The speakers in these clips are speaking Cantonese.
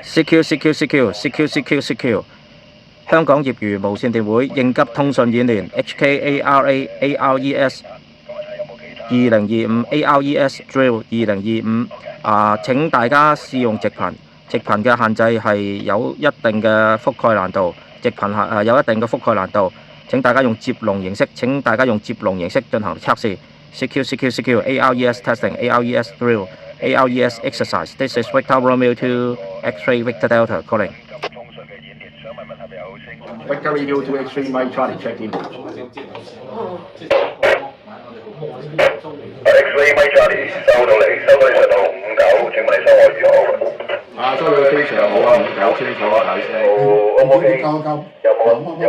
CQ。香港業餘無線電會應急通訊演練 HKARAARES 2025 ARES Drill 2025請大家試用直頻。直頻嘅限制係有一定嘅覆蓋難度，有一定嘅覆蓋難度。請大家用接龍形式進行測試。CQ ARES testing ARES drill ARES exercise. This is Victor Romeo 2 X-ray Victor Delta calling. Victor Radio 2 X-ray Mike Charlie check in. X-ray Mike Charlie 收到你信號59，請問你收我如何？收到非常好啊，搞清楚啊，大聲。OK。有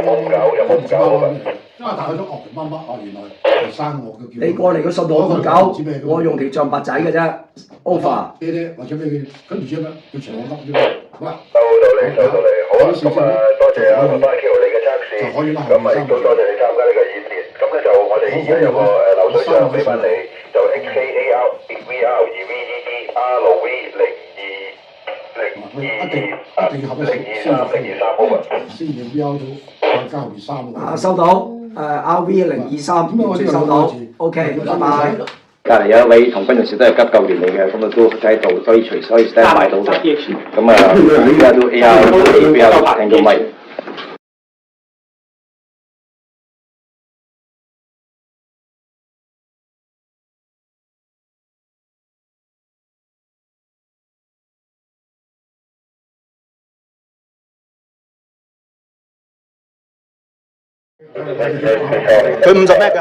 冇59？因為大概咗哦乜乜哦，原來係生我嘅叫。你過嚟個信號59，我用條象白仔嘅啫 ，over。呢啲或者俾佢跟住之後咧，叫長我噏啫嘛。好啊。收到你。好啊，咁多謝阿5巴 Q 你嘅測試，咁咪都多謝你參加呢個演練。咁咧就我哋而家有個流水賬俾翻你，就 XKARVR/VVDRV020203先要標到再加後面3個。收到，RV 023完全收到 ，OK， 拜拜。隔離有一位同軍人士都係急救員嚟嘅，咁啊都喺度，所以可以 stand by 到嘅。咁啊，而家都 AR 聽到咪？佢50咩㗎？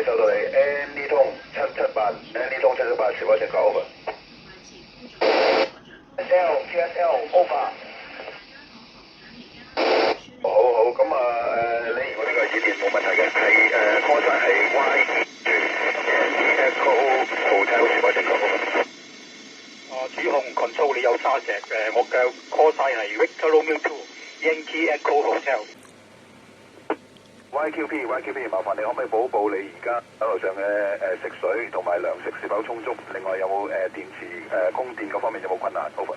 收到你 ，Andy 通778是否正確 over？SL over。好，咁你如果呢個演練冇問題嘅，係call sign係 Echo Hotel 是否正確 over？主控 control 你有沙石我嘅 call sign 係 Victor Romeo 2 Yankee Echo Hotel。YQP， 麻煩你可唔可以報你而家手頭上嘅食水同埋糧食是否充足？另外有冇電池供電嗰方面有冇困難 ？Over。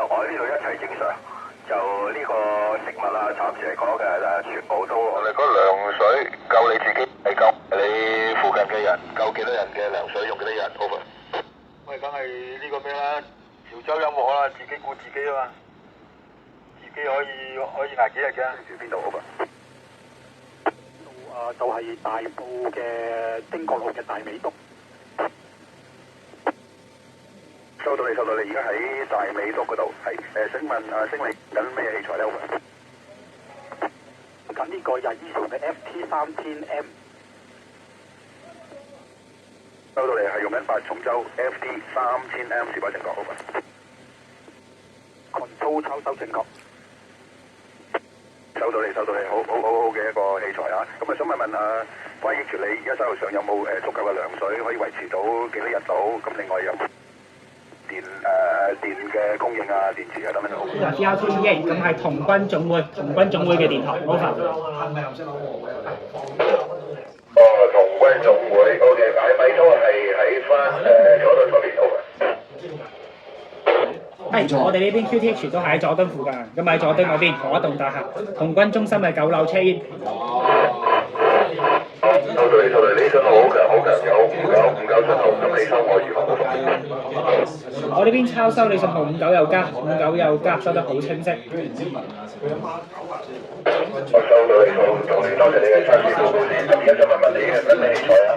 我呢度一切正常，就呢個食物啊，暫時嚟講嘅全部都我哋嗰糧水夠你自己係夠你附近嘅人夠幾多人嘅糧水用幾多日 ？Over。喂，梗係呢個咩啦？潮州音樂啦，自己顧自己啊嘛，自己可以捱幾日嘅。住邊度 ？Over。就係大埔嘅汀角路嘅大美督。收到你，而家喺大美督嗰度。係請問星你緊咩器材咧？緊呢個日依潮嘅 FT3000M。收到你，係用緊8重洲 FT3000M 是否正確？Control 抄收正確。收到你，好嘅一個器材啊！咁啊，想問YH 你而家手頭上有冇足夠嘅糧水可以維持到幾多日到？咁另外有電嘅供應啊、電池啊等等。BR28咁係童軍總會嘅電台 over。童軍總會 OK， 咪都係喺翻佐敦嗰邊 over。我哋呢邊 QTH 都係喺佐敦附近，咁喺佐敦嗰邊同一棟大廈，童軍中心嘅9樓車煙。收到你信號好強，有59信號，咁你收我如何？我呢邊抄收你信號59又加，收得好清晰。我收到你，多謝你嘅參與。咁而家想問你嘅分離器材啊。